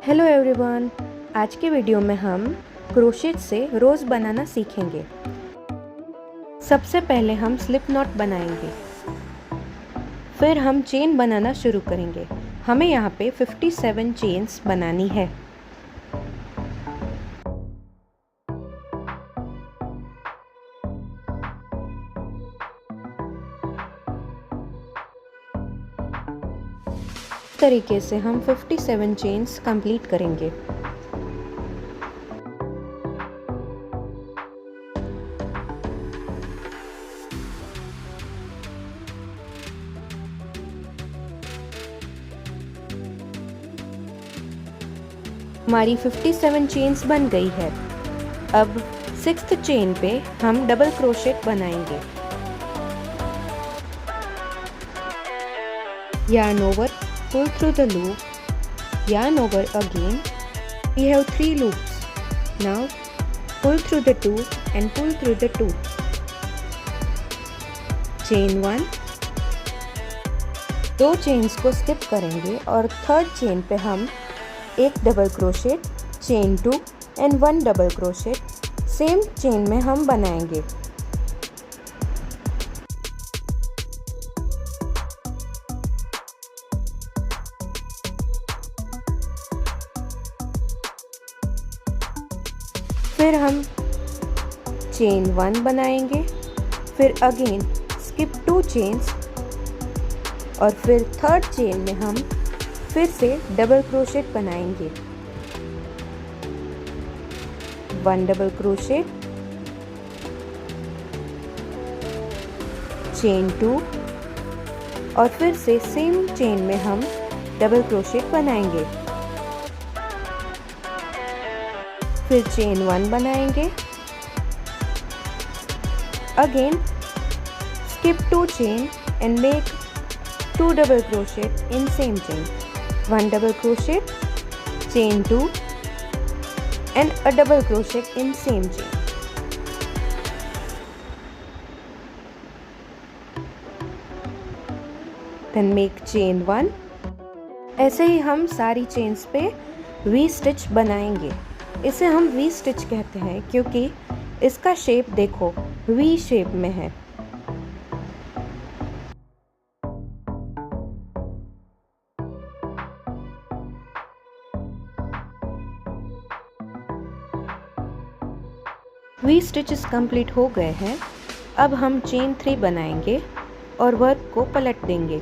Hello everyone, आज के video में हम क्रोशेट से रोज़ बनाना सीखेंगे। सबसे पहले हम स्लिप नॉट बनाएंगे, फिर हम चेन बनाना शुरू करेंगे। हमें यहाँ पे 57 चेन्स बनानी है। इस तरीके से हम 57 चेन्स कंप्लीट करेंगे। हमारी 57 चेन्स बन गई है। अब 6th चेन पे हम डबल क्रोशेट बनाएंगे। Yarn over, pull through the loop, yarn over again. We have 3 loops. Now pull through the 2 and pull through the 2. Chain 1. 2 chains को स्किप करेंगे और 3rd चेन पे हम एक double crochet, chain 2 and 1 double crochet same chain में हम बनाएंगे। फिर हम चेन 1 बनाएंगे, फिर अगेन स्किप 2 चेन्स और फिर 3rd चेन में हम फिर से डबल क्रोशेट बनाएंगे। 1 डबल क्रोशेट, चेन 2 और फिर से सेम चेन में हम डबल क्रोशेट बनाएंगे। फिर चेन 1 बनाएंगे, again skip 2 chain and make 2 double crochet in same chain, 1 double crochet, chain 2 and a double crochet in same chain. Then make chain 1. ऐसे ही हम सारी चेन्स पे वी स्टिच बनाएंगे। इसे हम वी स्टिच कहते हैं क्योंकि इसका शेप देखो वी शेप में है। वी स्टिचेस कंप्लीट हो गए हैं। अब हम चेन 3 बनाएंगे और वर्क को पलट देंगे।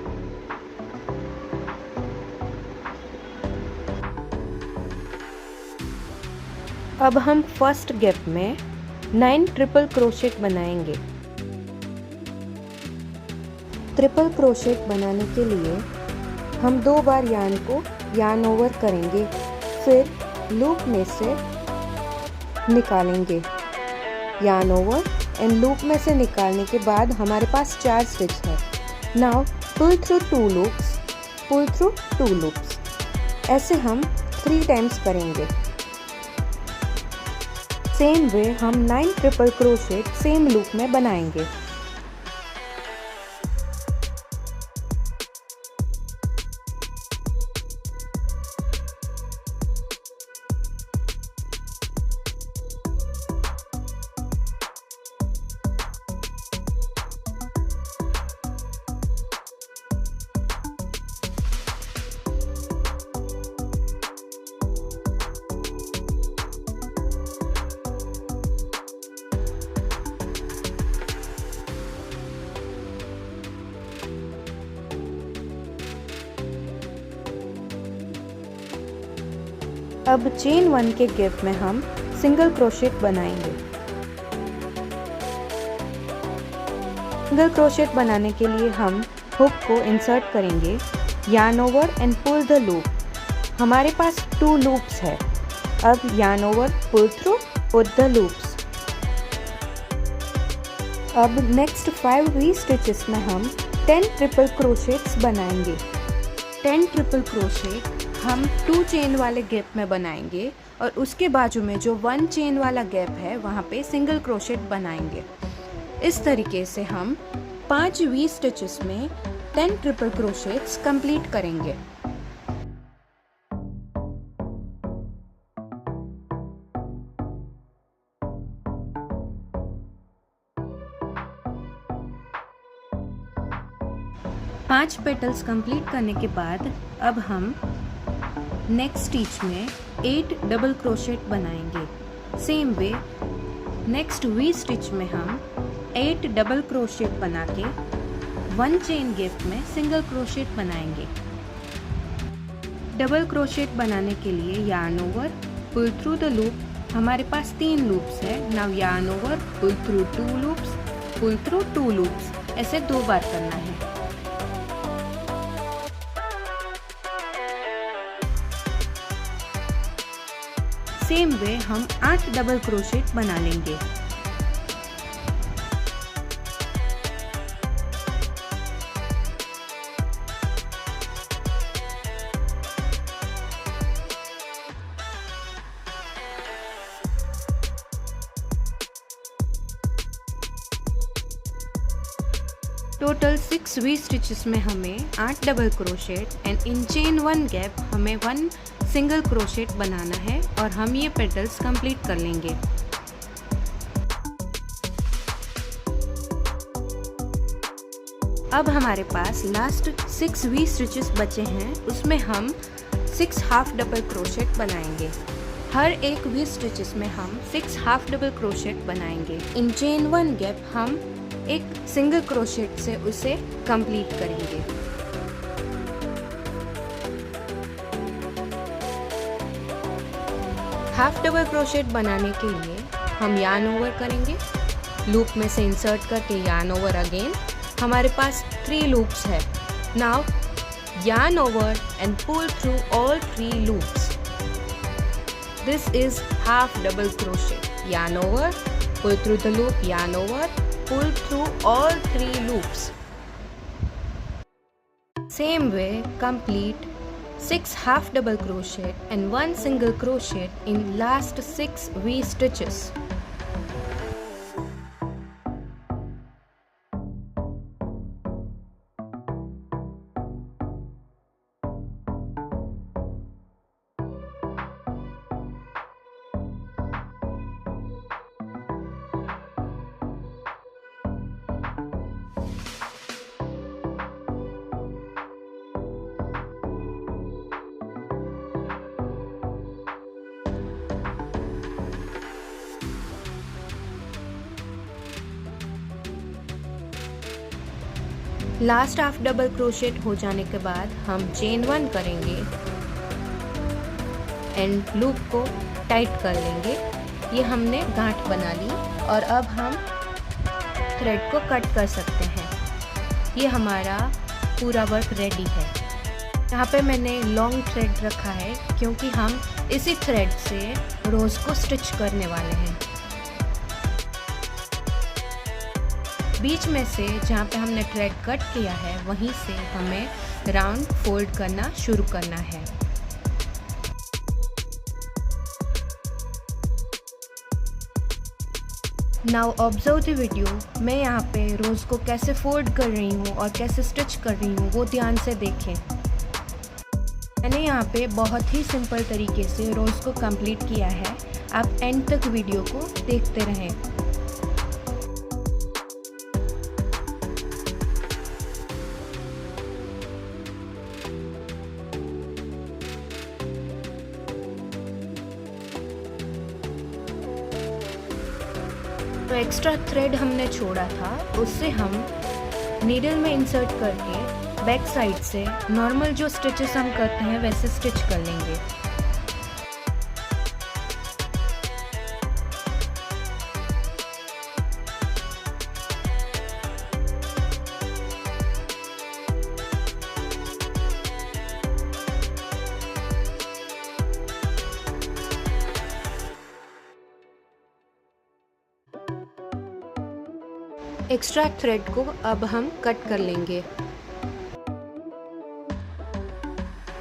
अब हम फर्स्ट गैप में 9 ट्रिपल क्रोशेट बनाएंगे। ट्रिपल क्रोशेट बनाने के लिए हम 2 बार यार्न को यार्न ओवर करेंगे, फिर लूप में से निकालेंगे। यार्न ओवर एंड लूप में से निकालने के बाद हमारे पास 4 स्टिच है। Now pull through 2 loops, pull through 2 loops. ऐसे हम 3 टाइम्स करेंगे। सेम वे हम 9 ट्रिपल क्रोशेट सेम लूप में बनाएंगे। अब चेन 1 के गैप में हम सिंगल क्रोशेट बनाएंगे। सिंगल क्रोशेट बनाने के लिए हम हुक को इंसर्ट करेंगे, yarn over and pull the loop. हमारे पास 2 लूप्स है। अब yarn over, pull through, put the loops. अब नेक्स्ट 5 वी स्टिचेस में हम 10 ट्रिपल क्रोशेट्स बनाएंगे। 10 ट्रिपल क्रोशेट हम 2 चेन वाले गैप में बनाएंगे और उसके बाजू में जो 1 चेन वाला गैप है वहाँ पे सिंगल क्रोशेट बनाएंगे। इस तरीके से हम 5 वी स्टिचेस में 10 ट्रिपल क्रोशेट्स कंप्लीट करेंगे। 5 पेटल्स कंप्लीट करने के बाद अब हम नेक्स्ट स्टिच में 8 डबल क्रोशेट बनाएंगे। Same way next V stitch में हम 8 डबल क्रोशेट बना के 1 चेन गैप में सिंगल क्रोशेट बनाएंगे। डबल क्रोशेट बनाने के लिए yarn over, pull through the loop. हमारे पास 3 लूप्स है। Now yarn over, pull through 2 loops, pull through 2 loops, ऐसे 2 बार करना है। सेम वे हम 8 डबल क्रोशेट बना लेंगे। टोटल 6 वी स्टिचेस में हमें 8 double crochet and in chain 1 gap हमें 1 सिंगल क्रोशेट बनाना है और हम ये पेटल्स कंप्लीट कर लेंगे। अब हमारे पास लास्ट 6 वी स्टिचेस बचे हैं, उसमें हम 6 हाफ डबल क्रोशेट बनाएंगे। हर एक वी स्टिचेस में हम 6 हाफ डबल क्रोशेट बनाएंगे। इन चेन 1 गैप हम एक सिंगल क्रोशेट से उसे कंप्लीट करेंगे। हाफ डबल क्रोशेट बनाने के लिए हम यार्न ओवर करेंगे, लूप में से इंसर्ट करके यार्न ओवर अगेन। हमारे पास 3 लूप्स है। Now yarn over and pull through all 3 loops. This is half double crochet. Yarn over, pull through the loop, yarn over, pull through all 3 loops. Same way, complete 6 half double crochet and 1 single crochet in last 6 V stitches. Last half double crochet हो जाने के बाद हम chain 1 करेंगे and loop को tight कर लेंगे। ये हमने गांठ बना ली और अब हम थ्रेड को कट कर सकते हैं। ये हमारा पूरा वर्क रेडी है। यहाँ पे मैंने लॉन्ग थ्रेड रखा है क्योंकि हम इसी थ्रेड से रोज़ को स्टिच करने वाले हैं। बीच में से जहाँ पे हमने थ्रेड कट किया है वहीं से हमें राउंड फोल्ड करना शुरू करना है। Now observe the video. मैं यहाँ पे रोज़ को कैसे फोल्ड कर रही हूँ और कैसे स्टिच कर रही हूँ वो ध्यान से देखें। मैंने यहाँ पे बहुत ही सिंपल तरीके से रोज़ को कंप्लीट किया है। आप एंड तक वीडियो को देखते रहें। तो एक्स्ट्रा थ्रेड हमने छोड़ा था उससे हम नीडल में इंसर्ट करके बैक साइड से नॉर्मल जो स्टिचेस हम करते हैं वैसे स्टिच कर लेंगे। एक्स्ट्रा थ्रेड को अब हम कट कर लेंगे।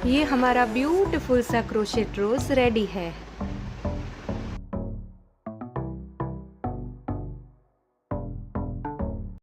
ये हमारा ब्यूटीफुल सा क्रोशेट रोज रेडी है।